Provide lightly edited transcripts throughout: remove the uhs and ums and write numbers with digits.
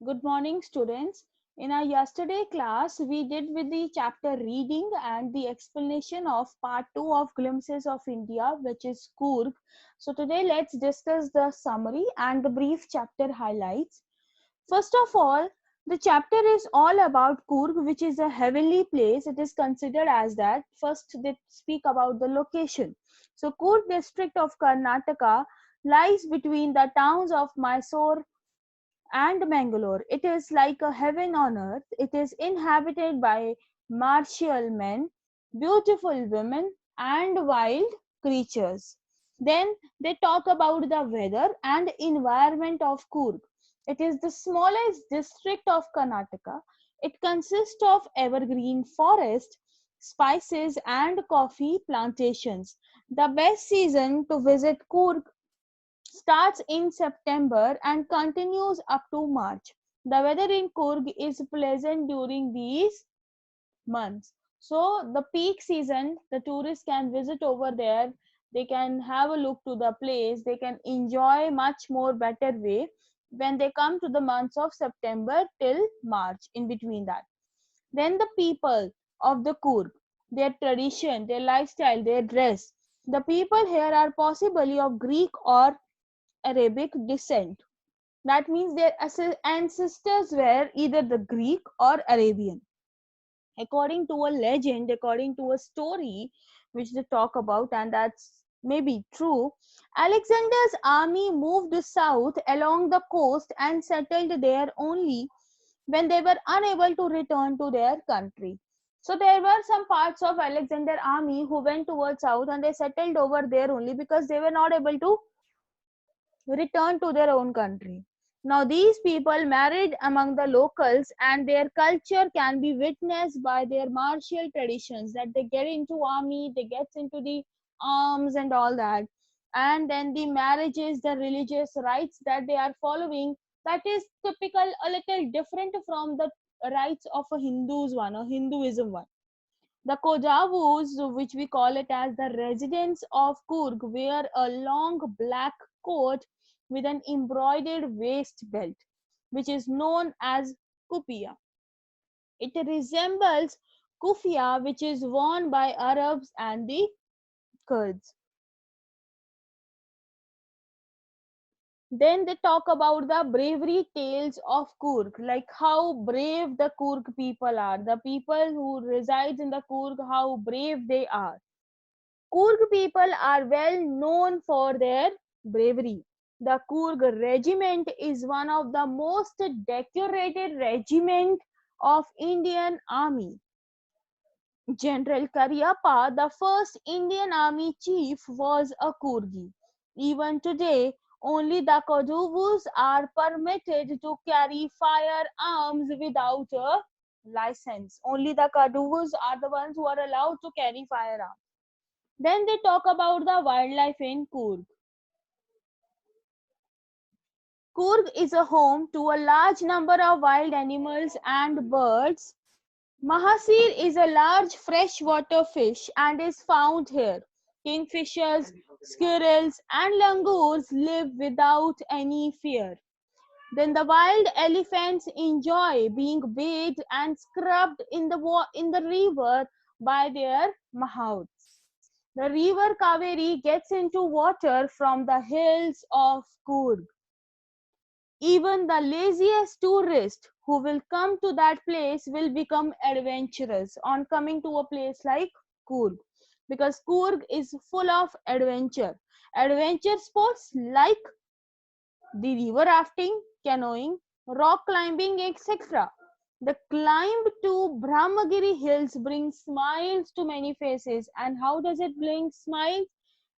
Good morning, students. In our yesterday class, we did with the chapter reading and the explanation of part 2 of Glimpses of India, which is Coorg. So today, let's discuss the summary and the brief chapter highlights. First of all, the chapter is all about Coorg, which is a heavenly place. It is considered as that. First, they speak about the location. So, Coorg district of Karnataka lies between the towns of Mysore and Mangalore. It is like a heaven on earth. It is inhabited by martial men, beautiful women, and wild creatures. Then they talk about the weather and environment of Coorg. It is the smallest district of Karnataka. It consists of evergreen forest, spices, and coffee plantations. The best season to visit Coorg starts in September and continues up to March. The weather in Coorg is pleasant during these months. So the peak season, the tourists can visit over there. They can have a look to the place. They can enjoy much more better way when they come to the months of September till March. In between that, then the people of the Coorg, their tradition, their lifestyle, their dress. The people here are possibly of Greek or Arabic descent. That means their ancestors were either the Greek or Arabian. According to a legend, according to a story which they talk about, and that's maybe true, Alexander's army moved south along the coast and settled there only when they were unable to return to their country. So there were some parts of Alexander army who went towards south and they settled over there only because they were not able to return to their own country. Now, these people married among the locals, and their culture can be witnessed by their martial traditions that they get into army, they get into the arms and all that, and then the marriages, the religious rites that they are following, that is typical, a little different from the rites of a Hindu's one or Hinduism one. The Kojavus, which we call it as the residents of Coorg, wear a long black coat with an embroidered waist belt, which is known as kupiya. It resembles kufia, which is worn by Arabs and the Kurds. Then they talk about the bravery tales of Coorg, like how brave the Coorg people are, the people who reside in the Coorg, how brave they are. Coorg people are well known for their bravery. The Coorg regiment is one of the most decorated regiment of Indian army. General Cariappa, the first Indian army chief, was a Coorgi. Even today, only the Koduvus are permitted to carry firearms without a license. Only the Koduvus are the ones who are allowed to carry firearms. Then they talk about the wildlife in Coorg. Coorg is a home to a large number of wild animals and birds. Mahasir is a large freshwater fish and is found here. Kingfishers, squirrels, and langurs live without any fear. Then the wild elephants enjoy being bathed and scrubbed in the river by their mahouts. The river Kaveri gets into water from the hills of Coorg. Even the laziest tourist who will come to that place will become adventurous on coming to a place like Coorg, because Coorg is full of adventure. Adventure sports like the river rafting, canoeing, rock climbing, etc. The climb to Brahmagiri hills brings smiles to many faces. And how does it bring smiles?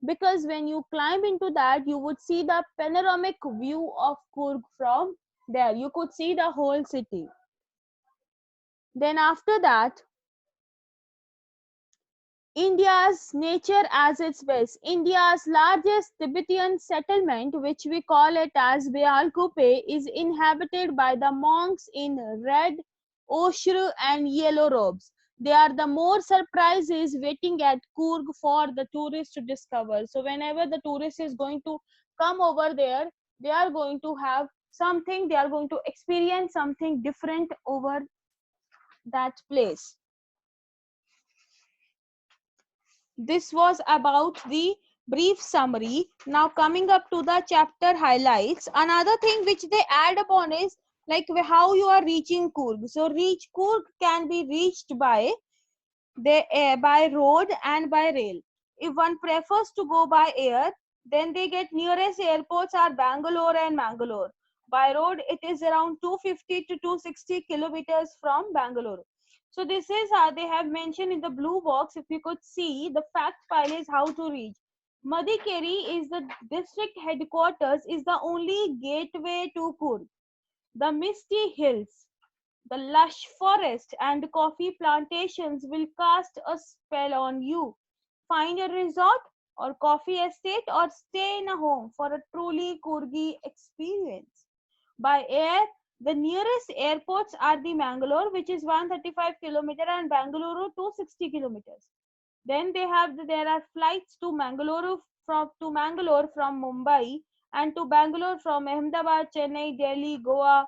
Because when you climb into that, you would see the panoramic view of Coorg from there. You could see the whole city. Then after that, India's nature as its best. India's largest Tibetan settlement, which we call it as Bealkupe, is inhabited by the monks in red, ochre, and yellow robes. There are the more surprises waiting at Coorg for the tourists to discover. So whenever the tourist is going to come over there, they are going to have something, they are going to experience something different over that place. This was about the brief summary. Now coming up to the chapter highlights, another thing which they add upon is like how you are reaching Coorg. So reach Coorg can be reached by by road and by rail. If one prefers to go by air, then they get nearest airports are Bangalore and Mangalore. By road, it is around 250 to 260 kilometers from Bangalore. So this is how they have mentioned in the blue box. If you could see, the fact file is how to reach. Madikeri is the district headquarters, is the only gateway to Coorg. The misty hills, the lush forest and coffee plantations will cast a spell on you. Find a resort or coffee estate or stay in a home for a truly Coorgi experience. By air, the nearest airports are the Mangalore, which is 135 kilometers, and Bangalore 260 kilometers. Then there are flights to Mangalore from Mumbai, and to Bangalore from Ahmedabad, Chennai, Delhi, Goa,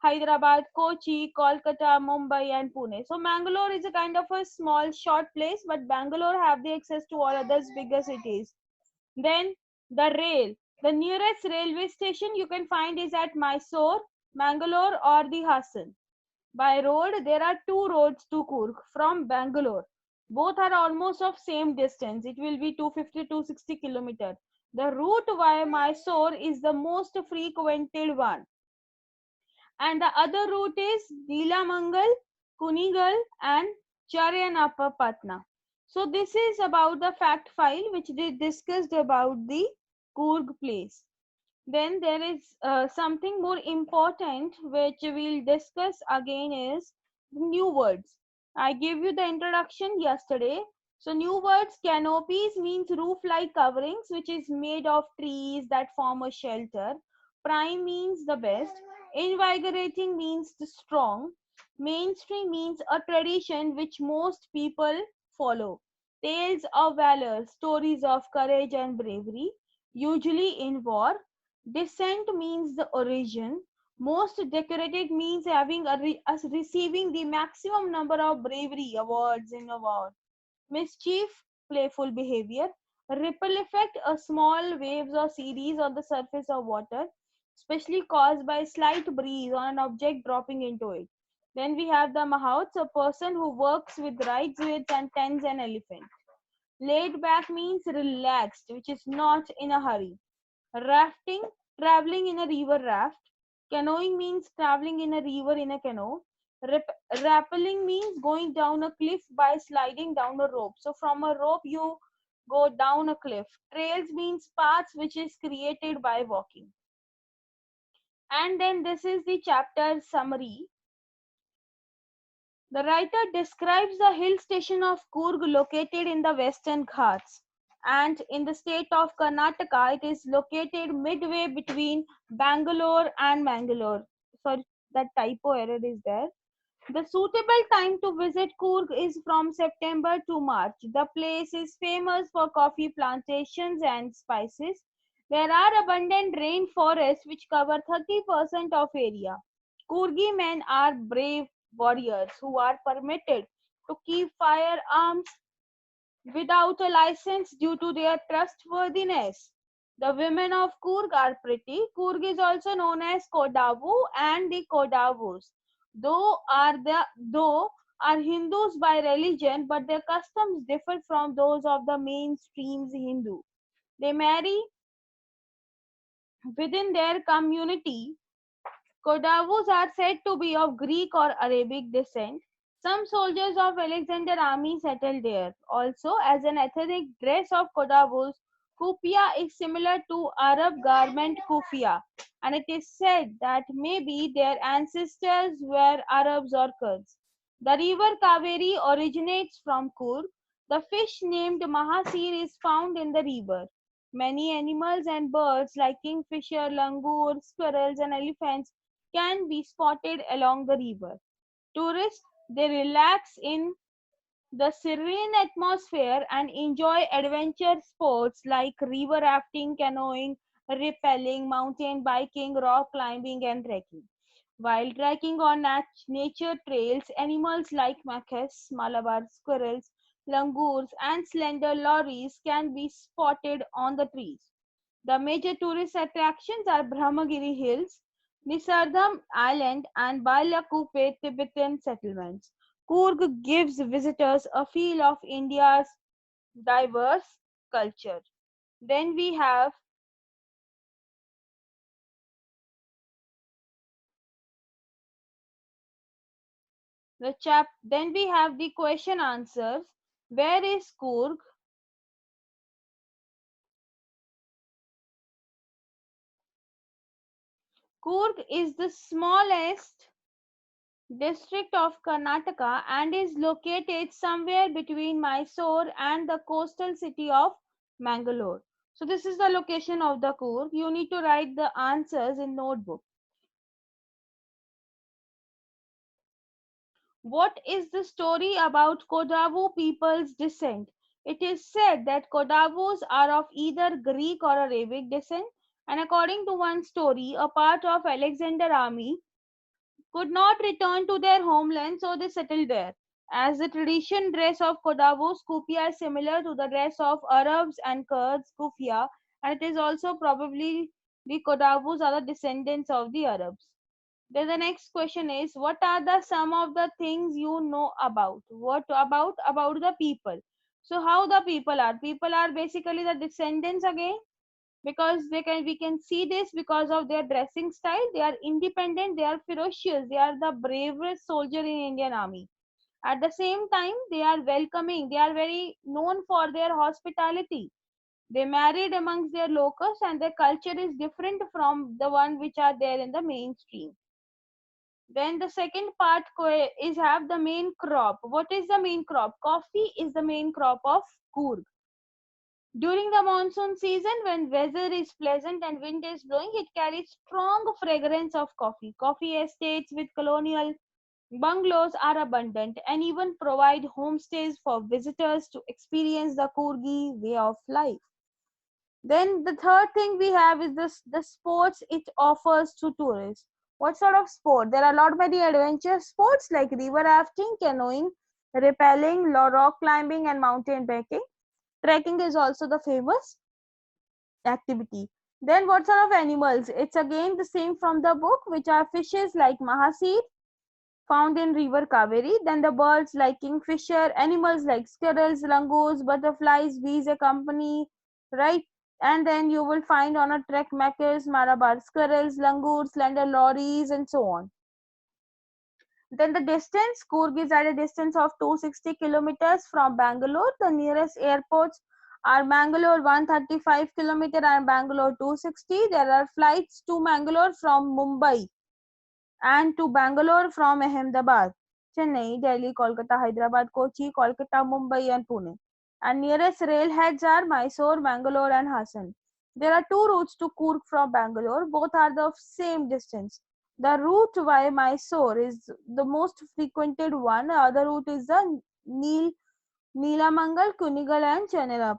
Hyderabad, Kochi, Kolkata, Mumbai, and Pune. So Mangalore is a kind of a small, short place, but Bangalore have the access to all others bigger cities. Then the rail. The nearest railway station you can find is at Mysore, Mangalore, or the Hassan. By road, there are two roads to Coorg from Bangalore. Both are almost of same distance. It will be 250 to 60 kilometers. The route via Mysore is the most frequented one. And the other route is Neelamangal, Kunigal, and Charyanapatna. So this is about the fact file which they discussed about the Coorg place. Then there is something more important which we'll discuss again is new words. I gave you the introduction yesterday. So new words, canopies means roof-like coverings which is made of trees that form a shelter. Prime means the best. Invigorating means the strong. Mainstream means a tradition which most people follow. Tales of valor, stories of courage and bravery, usually in war. Descent means the origin. Most decorated means having us receiving the maximum number of bravery awards in a war. Mischief, playful behavior. Ripple effect, a small waves or series on the surface of water, especially caused by slight breeze on an object dropping into it. Then we have the mahouts, a person who works with, rides with, and tends an elephant. Laid back means relaxed, which is not in a hurry. Rafting, traveling in a river raft. Canoeing means traveling in a river in a canoe. Rappelling means going down a cliff by sliding down a rope. So from a rope you go down a cliff. Trails means paths which is created by walking. And then this is the chapter summary. The writer describes the hill station of Coorg located in the Western Ghats, and in the state of Karnataka. It is located midway between Bangalore and Mangalore. Sorry, that typo error is there. The suitable time to visit Coorg is from September to March. The place is famous for coffee plantations and spices. There are abundant rainforests which cover 30% of area. Coorgi men are brave warriors who are permitted to keep firearms without a license due to their trustworthiness. The women of Coorg are pretty. Coorg is also known as Kodavu and the Kodavus. Though are Hindus by religion, but their customs differ from those of the mainstream Hindu. They marry within their community. Kodavus are said to be of Greek or Arabic descent. Some soldiers of Alexander army settled there. Also, as an ethnic dress of Kodavus, kufia is similar to Arab garment kufia, and it is said that maybe their ancestors were Arabs or Kurds. The river Kaveri originates from Coorg. The fish named Mahasir is found in the river. Many animals and birds like kingfisher, langur, squirrels, and elephants can be spotted along the river. Tourists, they relax in the serene atmosphere and enjoy adventure sports like river rafting, canoeing, rappelling, mountain biking, rock climbing, and trekking. While trekking on nature trails, animals like macaques, Malabar squirrels, langurs, and slender lories can be spotted on the trees. The major tourist attractions are Brahmagiri Hills, Nisardham Island, and Balakupe Tibetan settlements. Coorg gives visitors a feel of India's diverse culture. Then we have then we have the question answers. Where is Coorg? Coorg is the smallest district of Karnataka and is located somewhere between Mysore and the coastal city of Mangalore. So this is the location of the Coorg. You need to write the answers in notebook. What is the story about Kodavu people's descent? It is said that Kodavus are of either Greek or Arabic descent, and according to one story, a part of Alexander army could not return to their homeland, so they settled there. As the tradition dress of Kodavus, Kufia is similar to the dress of Arabs and Kurds, Kufia, and it is also probably the Kodavus are the descendants of the Arabs. Then the next question is, what are the some of the things you know about? What about the people? So how the people are? People are basically the descendants again, because we can see this because of their dressing style. They are independent, they are ferocious, they are the bravest soldier in Indian army. At the same time, they are welcoming, they are very known for their hospitality. They married amongst their locals, and their culture is different from the one which are there in the mainstream. Then the second part is have the main crop. What is the main crop? Coffee is the main crop of Coorg. During the monsoon season, when weather is pleasant and wind is blowing, it carries strong fragrance of coffee. Coffee estates with colonial bungalows are abundant and even provide homestays for visitors to experience the Coorgi way of life. Then the third thing we have is the sports it offers to tourists. What sort of sport? There are a lot many adventure sports like river rafting, canoeing, rappelling, rock climbing, and mountain biking. Trekking is also the famous activity. Then what sort of animals? It's again the same from the book, which are fishes like Mahaseer found in river Kaveri. Then the birds like kingfisher, animals like squirrels, langurs, butterflies, bees accompany, right? And then you will find on a trek makers, Malabar squirrels, langurs, slender lorries, and so on. Then the distance, Coorg is at a distance of 260 kilometers from Bangalore. The nearest airports are Mangalore 135 kilometer and Bangalore 260. There are flights to Mangalore from Mumbai and to Bangalore from Ahmedabad, Chennai, Delhi, Kolkata, Hyderabad, Kochi, Kolkata, Mumbai, and Pune. And nearest railheads are Mysore, Mangalore, and Hassan. There are two routes to Coorg from Bangalore. Both are the same distance. The route via Mysore is the most frequented one. The other route is the Neelamangal, Kunigal, and Chennai.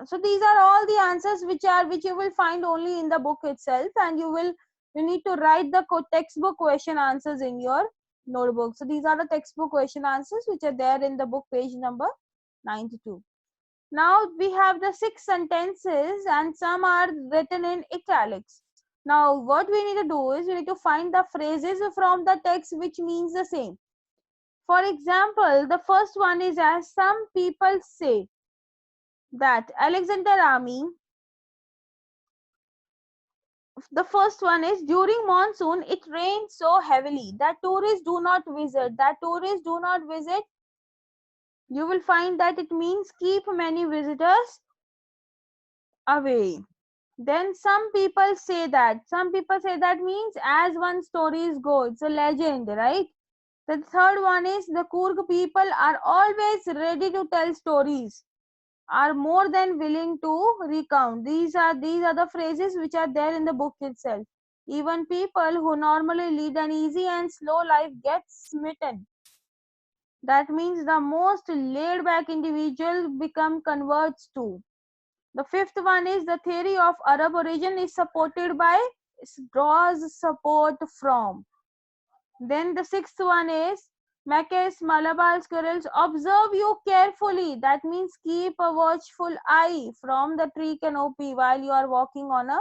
So these are all the answers which you will find only in the book itself, and you need to write the textbook question answers in your notebook. So these are the textbook question answers which are there in the book, page number 92. Now we have the 6 sentences, and some are written in italics. Now what we need to do is we need to find the phrases from the text which means the same. For example, the first one is, as some people say that Alexander army. The first one is, during monsoon it rains so heavily that tourists do not visit. You will find that it means keep many visitors away. Then some people say that means as one stories go. It's a legend, right? The third one is, the Coorg people are always ready to tell stories, are more than willing to recount. These are the phrases which are there in the book itself. Even people who normally lead an easy and slow life get smitten. That means the most laid back individual become converts too. The fifth one is the theory of Arab origin is supported by, draws support from. Then the sixth one is Macaques, Malabar squirrels observe you carefully. That means keep a watchful eye from the tree canopy while you are walking on a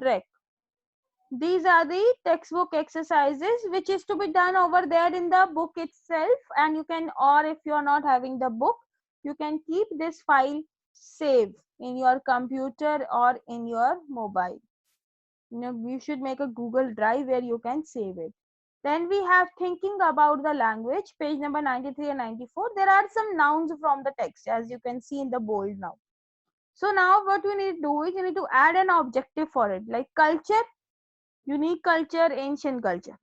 trek. These are the textbook exercises which is to be done over there in the book itself, and you can, or if you are not having the book, you can keep this file save in your computer or in your mobile. You should make a Google Drive where you can save it. Then we have thinking about the language, page number 93 and 94. There are some nouns from the text as you can see in the bold now. So now what we need to do is you need to add an objective for it, like culture, unique culture, ancient culture,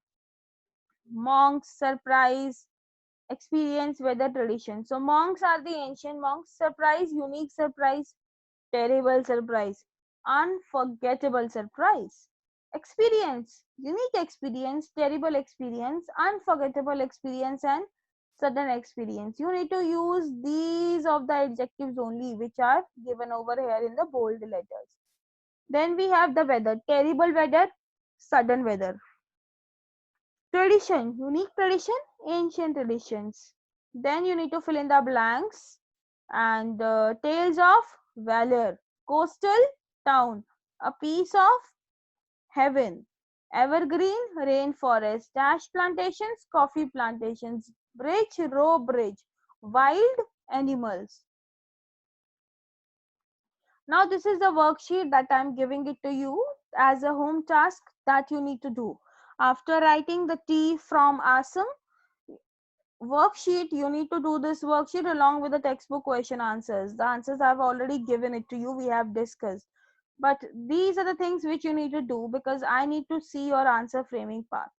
monks, surprise, experience, weather, tradition. So monks are the ancient monks, surprise, unique surprise, terrible surprise, unforgettable surprise, experience, unique experience, terrible experience, unforgettable experience, and sudden experience. You need to use these of the adjectives only which are given over here in the bold letters. Then we have the weather, terrible weather, sudden weather. Tradition, unique tradition, ancient traditions. Then you need to fill in the blanks. And tales of valor, coastal town, a piece of heaven, evergreen rainforest, dash plantations, coffee plantations, bridge, row bridge, wild animals. Now this is the worksheet that I am giving it to you as a home task that you need to do. After writing the T from Assam worksheet, you need to do this worksheet along with the textbook question answers. The answers I've already given it to you, we have discussed. But these are the things which you need to do because I need to see your answer framing part.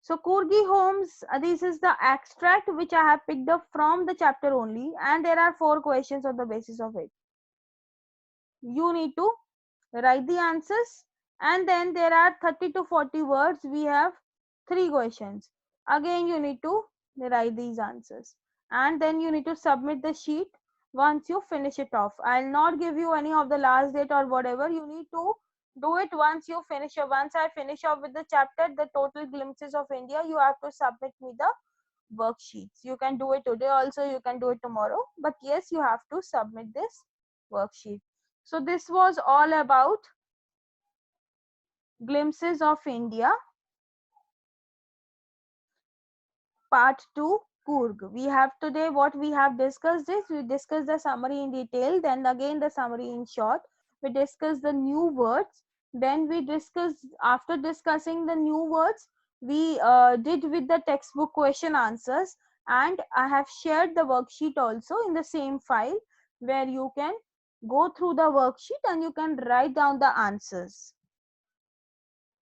So Coorgi Holmes, this is the extract which I have picked up from the chapter only, and there are 4 questions on the basis of it. You need to write the answers, and then there are 30 to 40 words. We have 3 questions. Again you need to write these answers, and then you need to submit the sheet once you finish it off. I'll not give you any of the last date or whatever. You need to do it once you finish. Once I finish off with the chapter, the total glimpses of India, you have to submit me the worksheets. You can do it today also, you can do it tomorrow, but yes, you have to submit this worksheet. So this was all about glimpses of India, part 2, Coorg. We have today what we have discussed is we discussed the summary in detail, then again the summary in short. We discussed the new words, then we discussed, after discussing the new words, we did with the textbook question answers, and I have shared the worksheet also in the same file where you can go through the worksheet and you can write down the answers.